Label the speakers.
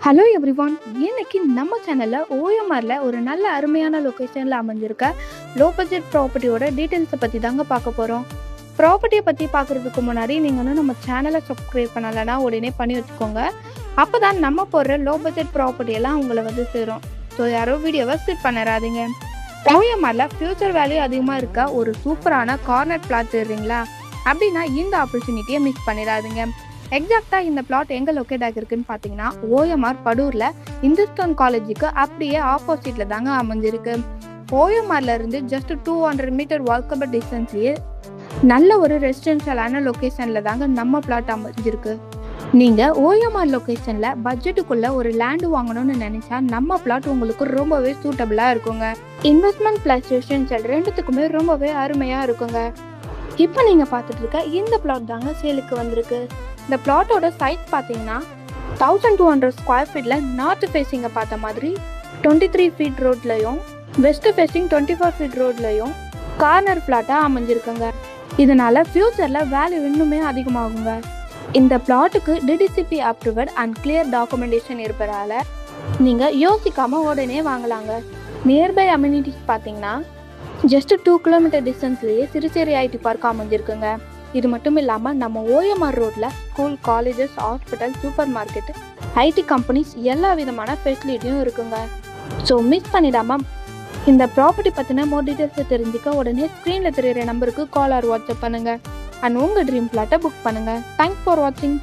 Speaker 1: Hello everyone. இன்னைக்கு நம்ம சேனல்ல ஓஎம்ஆர்ல ஒரு நல்ல அருமையான லொகேஷன்ல அமைஞ்சிருக்க லோ பட்ஜெட் ப்ராப்பர்ட்டியோட டீட்டெயில்ஸை பத்தி தாங்க பார்க்க போறோம். ப்ராப்பர்ட்டியை பத்தி பார்க்கறதுக்கு முன்னாடி நீங்க இன்னும் நம்ம சேனலை சப்ஸ்கிரைப் பண்ணலைன்னா உடனே பண்ணி வச்சுக்கோங்க. அப்பதான் நம்ம போடுற லோ பட்ஜெட் ப்ராப்பர்ட்டி எல்லாம் உங்களை வந்து சேரும். ஸோ யாரும் வீடியோவை ஸ்கிப் பண்ணிடாதீங்க. ஓஎம்ஆர்ல ஃபியூச்சர் வேல்யூ அதிகமாக இருக்க ஒரு சூப்பரான கார்னர் பிளாட் தேடுறீங்களா? அப்படின்னா இந்த ஆப்பர்ச்சுனிட்டியை மிஸ் பண்ணிடாதீங்க. எக்ஸாக்டாக இந்த பிளாட் எங்கே லொக்கேட் ஆகிருக்குன்னு பார்த்தீங்கன்னா ஓஎம்ஆர் படூரில் இந்துஸ்தான் காலேஜுக்கு அப்படியே ஆப்போசிட்டில் தாங்க அமைஞ்சிருக்கு. ஓஎம்ஆர்ல இருந்து ஜஸ்ட் 200 மீட்டர் வாக்கபிள் டிஸ்டன்ஸ்லேயே நல்ல ஒரு ரெசிடென்ஷியலான லொக்கேஷனில் தாங்க நம்ம பிளாட் அமைஞ்சிருக்கு. நீங்கள் ஓஎம்ஆர் லொக்கேஷனில் பட்ஜெட்டுக்குள்ளே ஒரு லேண்டு வாங்கணும்னு நினச்சா நம்ம பிளாட் உங்களுக்கு ரொம்பவே சூட்டபிளாக இருக்குங்க. இன்வெஸ்ட்மெண்ட் ப்ளஸ் ரெசிடென்ஷியல் ரெண்டுத்துக்குமே ரொம்பவே அருமையாக இருக்குங்க. இப்போ நீங்கள் பார்த்துட்டு இருக்க இந்த பிளாட் தாங்க சேலுக்கு வந்திருக்கு. இந்த பிளாட்டோட சைட் பார்த்தீங்கன்னா 1200 ஸ்கொயர் ஃபீட்டில் நார்த் ஃபேஸிங்கை பார்த்த மாதிரி 23 ஃபீட் ரோட்லையும் வெஸ்ட் ஃபேஸிங் 24 ஃபீட் ரோட்லையும் கார்னர் பிளாட்டாக அமைஞ்சிருக்குங்க. இதனால ஃபியூச்சரில் வேல்யூ இன்னுமே அதிகமாகுங்க. இந்த பிளாட்டுக்கு DTCP approved and clear documentation இருப்பதால நீங்கள் யோசிக்காமல் உடனே வாங்கலாங்க. நியர்பை அம்யூனிட்டிஸ் பார்த்தீங்கன்னா ஜஸ்ட் 2 கிலோமீட்டர் டிஸ்டன்ஸ்லேயே சிறுசேரி ஐடி பார்க் அமைஞ்சிருக்குங்க. இது மட்டும் இல்லாமல் நம்ம ஓஎம்ஆர் ரோட்டில் school, colleges, hospital, supermarket, IT companies எல்லா விதமான ஃபெசிலிட்டியும் இருக்குங்க. ஸோ மிஸ் பண்ணிடாமல் இந்த ப்ராப்பர்ட்டி பற்றின மோர் டீட்டெயில்ஸை தெரிஞ்சுக்க உடனே ஸ்க்ரீனில் தெரிகிற நம்பருக்கு கால் ஆர் வாட்ஸ்அப் பண்ணுங்கள் அண்ட் உங்கள் ட்ரீம் பிளாட்டை புக் பண்ணுங்கள். தேங்க்ஸ் ஃபார் வாட்சிங்.